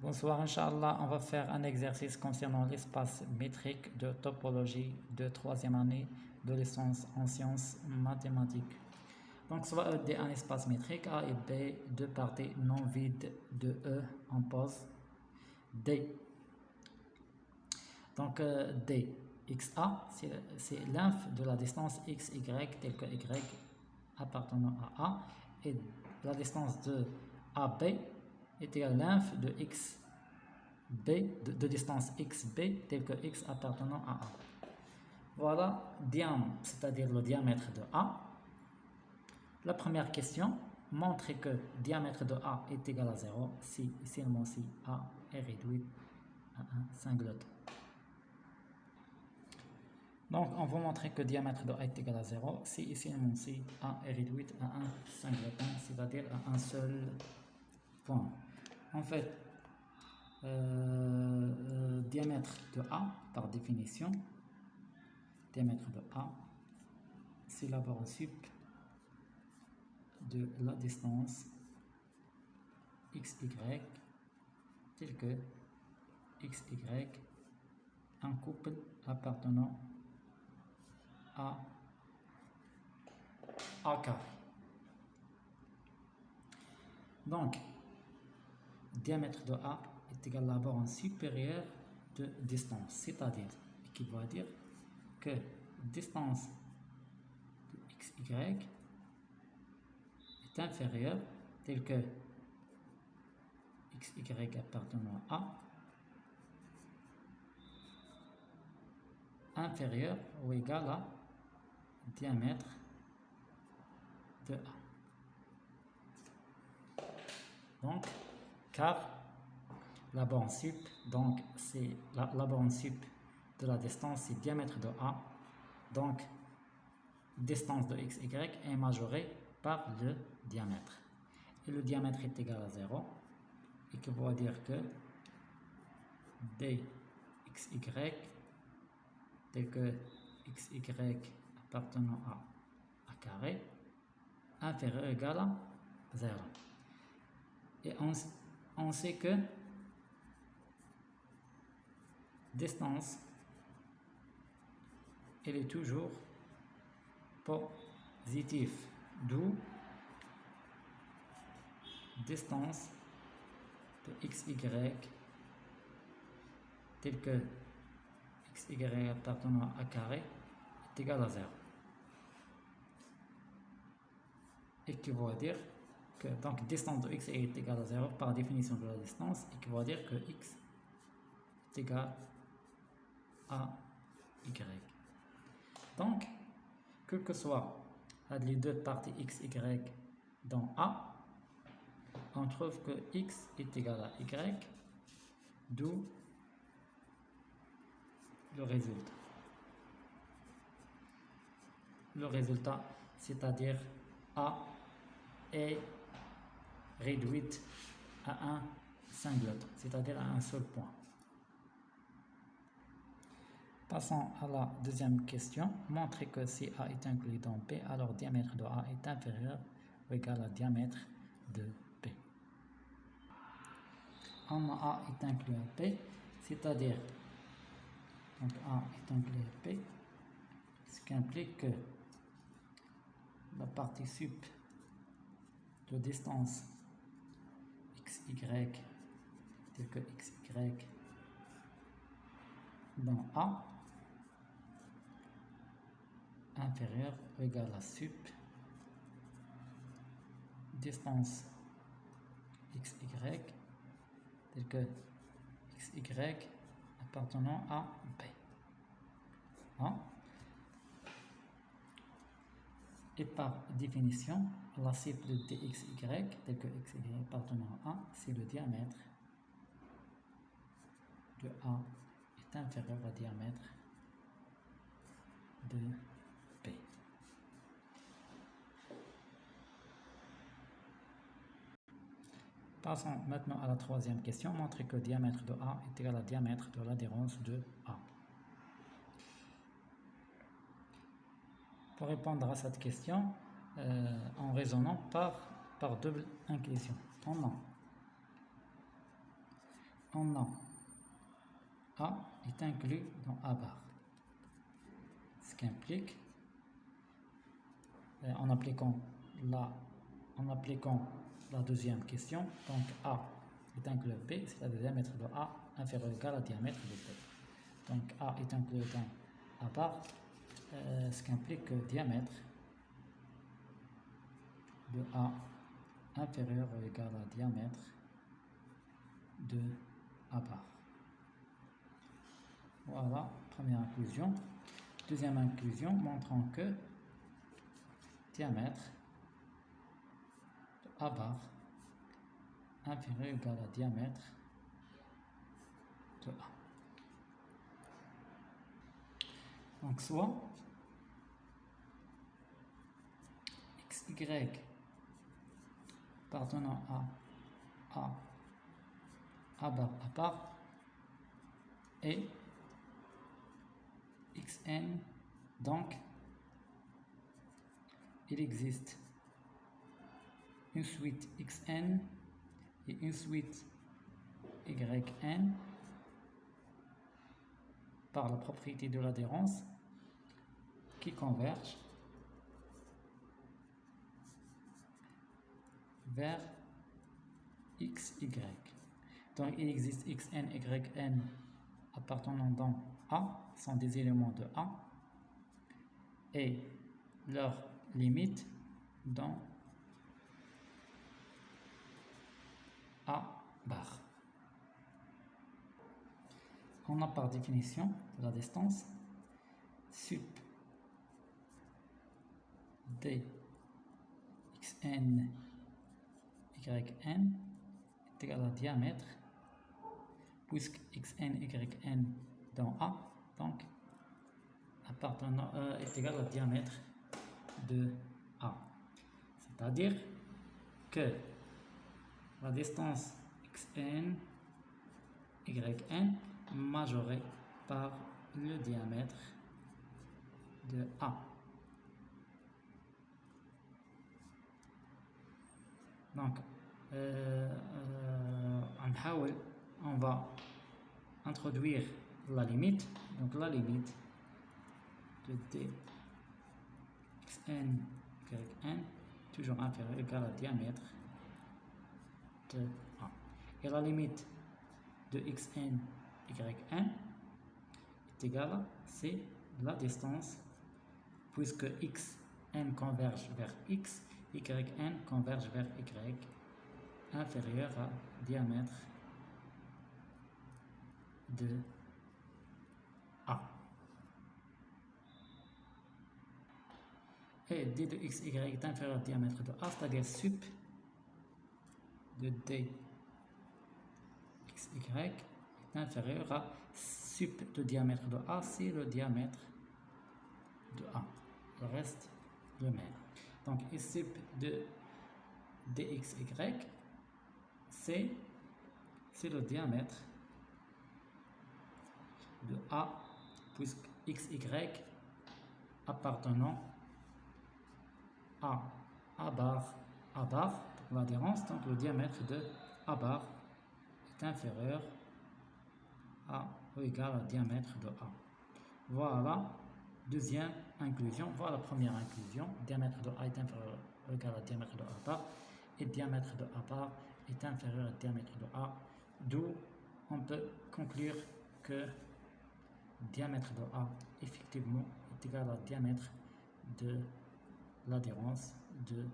Bonsoir, Inch'Allah, on va faire un exercice concernant l'espace métrique de topologie de troisième année de licence en sciences mathématiques. Donc, soit D un espace métrique, A et B, deux parties non vides de E en pose D. Donc, D, XA, c'est l'inf de la distance XY telle que Y appartenant à A, et la distance de AB est égale à l'inf de x b de distance xb telle que x appartenant à A. Voilà diam, c'est-à-dire le diamètre de A. La première question montre que diamètre de A est égal à 0 si et seulement si A est réduit à un singleton. Donc on va montrer que diamètre de A est égal à 0 si et seulement si A est réduit à un singleton, c'est-à-dire à un seul point. En fait, diamètre de A, par définition, diamètre de A, c'est la borne sup de la distance XY, telle que XY, un couple appartenant à A carré. Donc, diamètre de A est égal à la borne supérieure de distance, c'est-à-dire, qui va dire que distance de XY est inférieure, telle que XY appartenant à A, inférieur ou égal à diamètre de A. Donc, car la borne sup, donc c'est la borne sup de la distance, c'est diamètre de A, donc distance de XY est majorée par le diamètre. Et le diamètre est égal à 0, et qui veut dire que dXY, tel que XY appartenant à A carré, inférieur ou égal à 0. Et on sait que distance, elle est toujours positive, d'où distance de XY telle que XY appartenant à A carré est égal à 0. Et qui veut dire que donc distance de x est égale à 0 par définition de la distance, et qui veut dire que x est égal à y. Donc, quel que soit les deux parties x, y dans A, on trouve que x est égal à y, d'où le résultat. Le résultat, c'est-à-dire A est réduite à un singleton, c'est-à-dire à un seul point. Passons à la deuxième question. Montrez que si A est inclus dans P, alors diamètre de A est inférieur ou égal à diamètre de P. A est inclus à P, c'est-à-dire donc A est inclus à P, ce qui implique que la partie sup de distance XY, telle que XY dans A, inférieur ou égal à sup distance XY, telle que XY appartenant à B. Hein? Et par définition, la sup de dxy, telle que xy appartenant à A, c'est le diamètre de A est inférieur au diamètre de P. Passons maintenant à la troisième question. Montrez que diamètre de A est égal à diamètre de l'adhérence de A. Pour répondre à cette question, en raisonnant par double inclusion. On a on a A est inclus dans A bar. Ce qui implique, en appliquant la deuxième question, donc A est inclus B, c'est le diamètre de A inférieur ou égal au diamètre de B. Donc A est inclus dans A bar, ce qui implique que le diamètre de A inférieur ou égal au diamètre de A bar. Voilà, première inclusion. Deuxième inclusion montrant que diamètre de A bar inférieur ou égal à diamètre de A. Donc soit XY appartenant à A bar à part et xn, donc il existe une suite xn et une suite yn par la propriété de l'adhérence qui convergent vers xy. Donc il existe xn, yn appartenant dans A, sont des éléments de A, et leurs limites dans A bar. On a par définition de la distance sup d xn yn est égal à diamètre, puisque xn yn dans A, donc appartenant est égal au diamètre de A. C'est-à-dire que la distance xn yn majorée par le diamètre de A. Donc on va introduire la limite. Donc la limite de d xn yn toujours inférieur ou égal au diamètre de A. Et la limite de xn yn est égale à c'est la distance, puisque xn converge vers x, yn converge vers y, inférieur à diamètre de A. Et d de xy est inférieur au diamètre de A, c'est-à-dire sup de d xy est inférieur à sup de diamètre de A, c'est le diamètre de A. Le reste le même. Donc et sup de dxy, c'est le diamètre de A, puisque xy appartenant à A bar, pour l'adhérence, donc le diamètre de A bar est inférieur à ou égal au diamètre de A. Voilà, deuxième inclusion. Voilà la première inclusion. Diamètre de A est inférieur ou égal au diamètre de A bar, et diamètre de A bar est inférieur au diamètre de A, d'où on peut conclure que diamètre de A effectivement est égal au diamètre de l'adhérence de